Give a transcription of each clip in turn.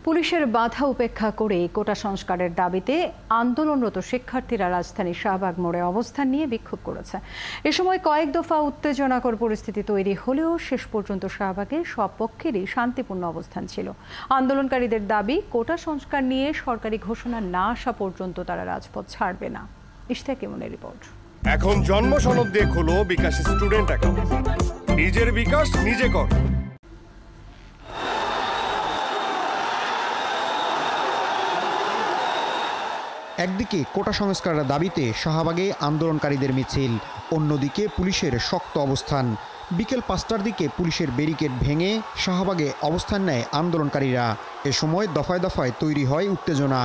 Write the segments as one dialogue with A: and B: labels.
A: পুলিশের বাধা উপেক্ষা করে কোটা সংস্কারের দাবিতে আন্দোলনরত শিক্ষার্থীরা রাজধানীর শাহবাগ মোড়ে অবস্থান নিয়ে বিক্ষোভ করেছে। এ সময় কয়েক দফা উত্তেজনাকর পরিস্থিতি তৈরি হলেও শেষ পর্যন্ত শাহবাগে সব পক্ষেরই শান্তিপূর্ণ অবস্থান ছিল। আন্দোলনকারীদের দাবি, কোটা সংস্কার নিয়ে সরকারি ঘোষণা না আসা পর্যন্ত তারা রাজপথ ছাড়বে না। ইশতিয়াক ইমনের রিপোর্ট।
B: এখন জন্ম সনদ দিয়ে খোলো বিকাশ স্টুডেন্ট অ্যাকাউন্ট। নিজের বিকাশ নিজে কর।
C: একদিকে কোটা সংস্কারের দাবিতে শাহবাগে আন্দোলনকারীদের মিছিল, অন্যদিকে পুলিশের শক্ত অবস্থান। বিকেল ৫টার দিকে পুলিশের ব্যারিকেড ভেঙে শাহবাগে অবস্থান নেয় আন্দোলনকারীরা। এ সময় দফায় দফায় তৈরি হয় উত্তেজনা।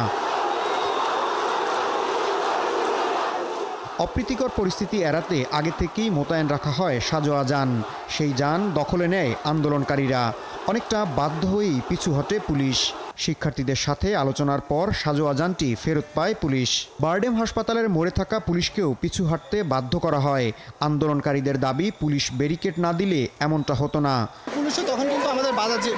C: অপ্রীতিকর পরিস্থিতি এড়াতে আগে থেকেই মোতায়েন রাখা হয় সাজোয়া যান। সেই যান দখলে নেয় আন্দোলনকারীরা। অনেকটা বাধ্য হয়েই পিছু হটে পুলিশ। শিক্ষার্থীদের সাথে আলোচনার পর সাজোয়া যানটি ফেরত পায় পুলিশ। বারডেম হাসপাতালের মোড়ে থাকা পুলিশকেও পিছু হাঁটতে বাধ্য করা হয়। আন্দোলনকারীদের দাবি, পুলিশ ব্যারিকেড না দিলে এমনটা হতো না।
D: পুলিশও তখন কিন্তু আমাদের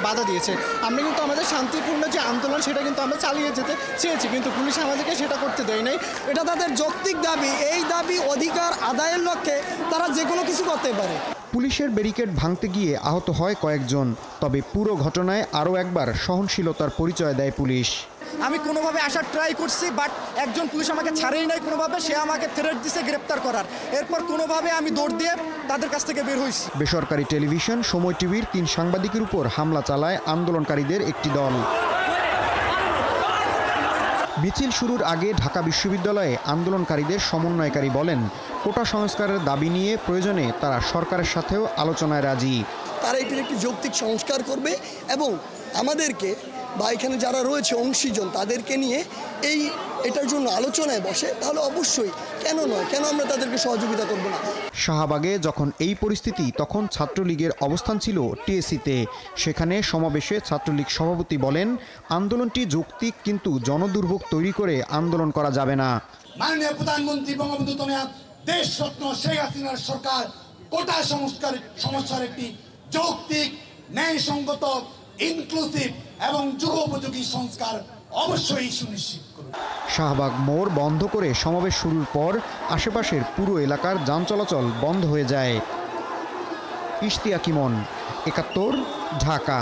D: বাধা দিয়েছে। আমরা কিন্তু আমাদের শান্তিপূর্ণ যে আন্দোলন সেটা কিন্তু আমরা চালিয়ে যেতে চেয়েছি, কিন্তু পুলিশ আমাদেরকে সেটা করতে দেয় নাই। এটা তাদের যৌক্তিক দাবি। এই দাবি অধিকার আদায়ের লক্ষ্যে তারা যে কোনো কিছু করতে পারে।
C: পুলিশের ব্যারিকেড ভাঙতে গিয়ে আহত হয় কয়েকজন। তবে পুরো ঘটনায় আরও একবার সহনশীলতার পরিচয় দেয় পুলিশ।
D: আমি কোনোভাবে আসার ট্রাই করছি, বাট একজন পুলিশ আমাকে ছাড়েই নাই কোনোভাবে। সে আমাকে থ্রেট দিছে গ্রেপ্তার করার। এরপর কোনোভাবে আমি দৌড় দিয়ে তাদের কাছ থেকে বের হয়েছি।
C: বেসরকারি টেলিভিশন সময় টিভির ৩ সাংবাদিকের উপর হামলা চালায় আন্দোলনকারীদের একটি দল। মিছিল শুরুর আগে ঢাকা বিশ্ববিদ্যালয়ে আন্দোলনকারীদের সমন্বয়কারী বলেন, কোটা সংস্কারের দাবি নিয়ে প্রয়োজনে তারা সরকারের সাথেও আলোচনায় রাজি।
E: তারা এটির একটি যৌক্তিক সংস্কার করবে এবং আমাদেরকে বা এখানে যারা রয়েছে অংশীজন তাদেরকে নিয়ে এটার জন্য আলোচনায় বসে, তাহলে অবশ্যই কেন নয়, কেন আমরা তাদেরকে সহযোগিতা করব না।
C: শাহবাগে যখন এই পরিস্থিতি, তখন ছাত্রলীগের অবস্থান ছিল টিএসসিতে। সেখানে সমাবেশে ছাত্রলীগ সভাপতি বলেন, আন্দোলনটি যৌক্তিক, কিন্তু জনদুর্ভোগ তৈরি করে আন্দোলন করা যাবে না।
F: মাননীয় প্রধানমন্ত্রী বঙ্গবন্ধু দেশরত্ন শেখ হাসিনার সরকার কোটা সংস্কারের সমস্যার একটি যৌক্তিক, ন্যায়সঙ্গত, ইনক্লুসিভ এবং যুগোপযোগী সংস্কার অবশ্যই সুনিশ্চিত করুন।
C: শাহবাগ মোড় বন্ধ করে সমাবেশ শুরুর পর আশেপাশের পুরো এলাকার যান চলাচল বন্ধ হয়ে যায়। ইশতিয়াক ইমন, ৭১, ঢাকা।